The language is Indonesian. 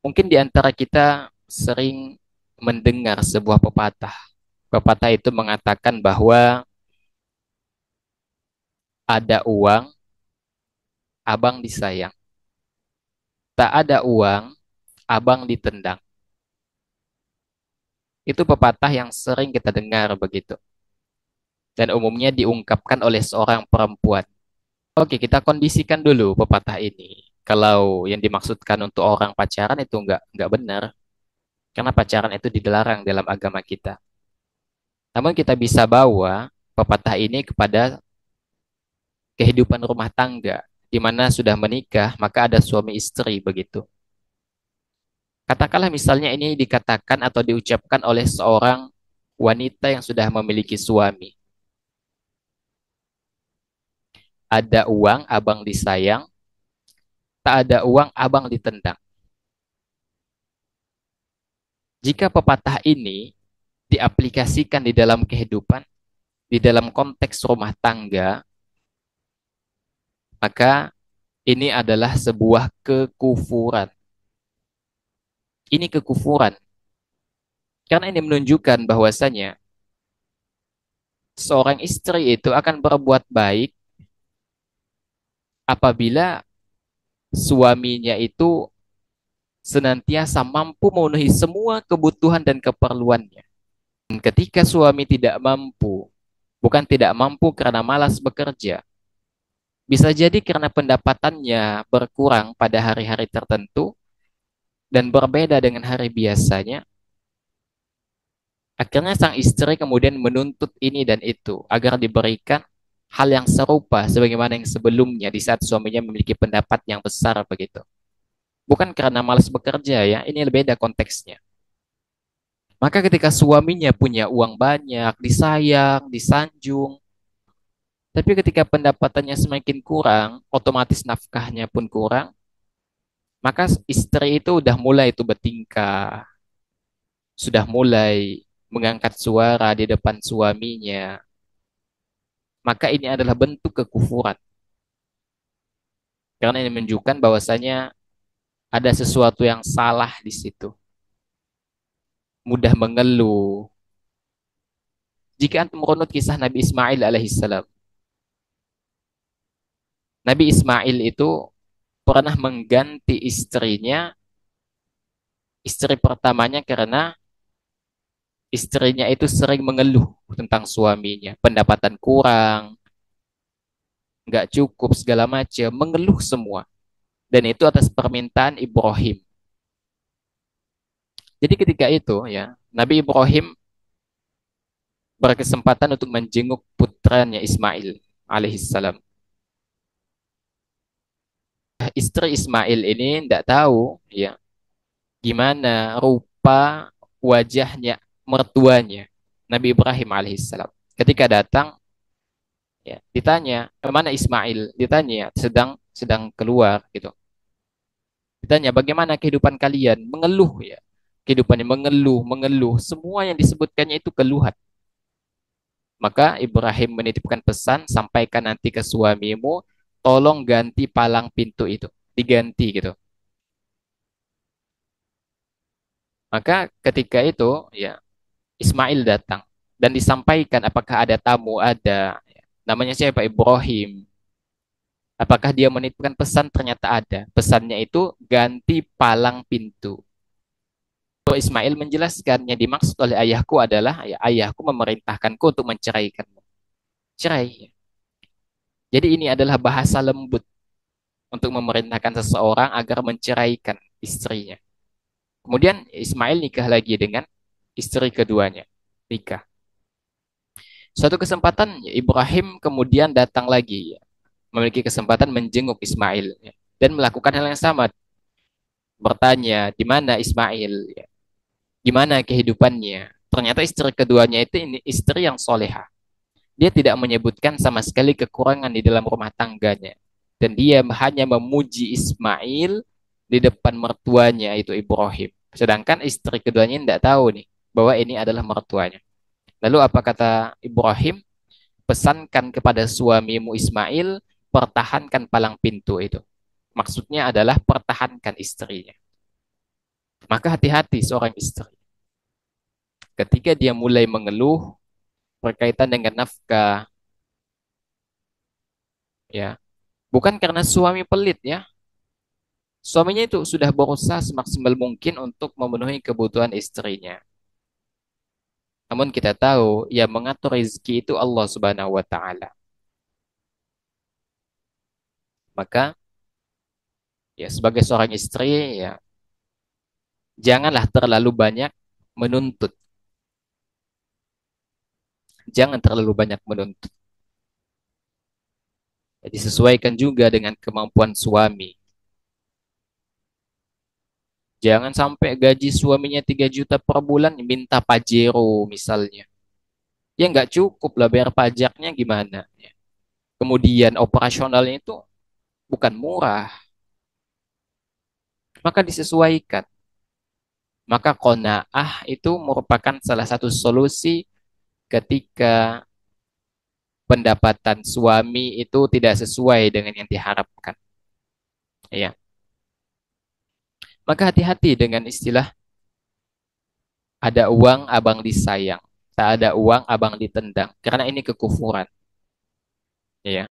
Mungkin di antara kita sering mendengar sebuah pepatah. Pepatah itu mengatakan bahwa ada uang, abang disayang. Tak ada uang, abang ditendang. Itu pepatah yang sering kita dengar begitu. Dan umumnya diungkapkan oleh seorang perempuan. Oke, kita kondisikan dulu pepatah ini. Kalau yang dimaksudkan untuk orang pacaran itu nggak benar. Karena pacaran itu dilarang dalam agama kita. Namun kita bisa bawa pepatah ini kepada kehidupan rumah tangga, di mana sudah menikah, maka ada suami istri begitu. Katakanlah misalnya ini dikatakan atau diucapkan oleh seorang wanita yang sudah memiliki suami. Ada uang, abang disayang. Tak ada uang, abang ditendang. Jika pepatah ini diaplikasikan di dalam kehidupan, di dalam konteks rumah tangga, maka ini adalah sebuah kekufuran. Ini kekufuran. Karena ini menunjukkan bahwasanya seorang istri itu akan berbuat baik apabila suaminya itu senantiasa mampu memenuhi semua kebutuhan dan keperluannya. Dan ketika suami tidak mampu, bukan tidak mampu karena malas bekerja, bisa jadi karena pendapatannya berkurang pada hari-hari tertentu dan berbeda dengan hari biasanya, akhirnya sang istri kemudian menuntut ini dan itu agar diberikan hal yang serupa sebagaimana yang sebelumnya di saat suaminya memiliki pendapat yang besar begitu. Bukan karena malas bekerja ya, ini beda konteksnya. Maka ketika suaminya punya uang banyak, disayang, disanjung, tapi ketika pendapatannya semakin kurang, otomatis nafkahnya pun kurang, maka istri itu udah mulai itu bertingkah, sudah mulai mengangkat suara di depan suaminya. Maka ini adalah bentuk kekufuran. Karena ini menunjukkan bahwasanya ada sesuatu yang salah di situ. Mudah mengeluh. Jika antum merunut kisah Nabi Ismail alaihissalam, Nabi Ismail itu pernah mengganti istrinya, istri pertamanya karena istrinya itu sering mengeluh tentang suaminya, pendapatan kurang, nggak cukup segala macam, mengeluh semua. Dan itu atas permintaan Ibrahim. Jadi ketika itu ya, Nabi Ibrahim berkesempatan untuk menjenguk putranya Ismail alaihissalam. Istri Ismail ini tidak tahu ya gimana rupa wajahnya mertuanya Nabi Ibrahim alaihissalam. Ketika datang ya ditanya kemana Ismail, ditanya sedang sedang keluar gitu. Ditanya bagaimana kehidupan kalian, mengeluh ya. Kehidupannya mengeluh, mengeluh, semua yang disebutkannya itu keluhan. Maka Ibrahim menitipkan pesan, sampaikan nanti ke suamimu, tolong ganti palang pintu itu, diganti gitu. Maka ketika itu ya Ismail datang dan disampaikan apakah ada tamu, ada. Namanya siapa? Ibrahim. Apakah dia menitipkan pesan? Ternyata ada. Pesannya itu ganti palang pintu. Ismail menjelaskan yang dimaksud oleh ayahku adalah ya, ayahku memerintahkanku untuk menceraikanmu. Cerai. Jadi ini adalah bahasa lembut untuk memerintahkan seseorang agar menceraikan istrinya. Kemudian Ismail nikah lagi dengan istri keduanya. Nikah. Suatu kesempatan Ibrahim kemudian datang lagi, ya, memiliki kesempatan menjenguk Ismail ya, dan melakukan hal yang sama, bertanya di mana Ismail, ya, gimana kehidupannya. Ternyata istri keduanya itu ini istri yang soleha. Dia tidak menyebutkan sama sekali kekurangan di dalam rumah tangganya. Dan dia hanya memuji Ismail di depan mertuanya itu Ibrahim. Sedangkan istri keduanya tidak tahu nih bahwa ini adalah mertuanya. Lalu apa kata Ibrahim? Pesankan kepada suamimu Ismail, pertahankan palang pintu itu. Maksudnya adalah pertahankan istrinya. Maka hati-hati seorang istri. Ketika dia mulai mengeluh berkaitan dengan nafkah, ya, bukan karena suami pelit ya. Suaminya itu sudah berusaha semaksimal mungkin untuk memenuhi kebutuhan istrinya. Namun kita tahu, yang mengatur rezeki itu Allah Subhanahu wa taala. Maka ya sebagai seorang istri ya janganlah terlalu banyak menuntut. Jangan terlalu banyak menuntut. Ya, disesuaikan juga dengan kemampuan suami. Jangan sampai gaji suaminya 3 juta per bulan minta pajero misalnya. Ya nggak cukup lah bayar pajaknya gimana. Ya. Kemudian operasionalnya itu bukan murah. Maka disesuaikan. Maka qanaah itu merupakan salah satu solusi ketika pendapatan suami itu tidak sesuai dengan yang diharapkan. Ya. Maka hati-hati dengan istilah ada uang abang disayang, tak ada uang abang ditendang, karena ini kekufuran. Ya.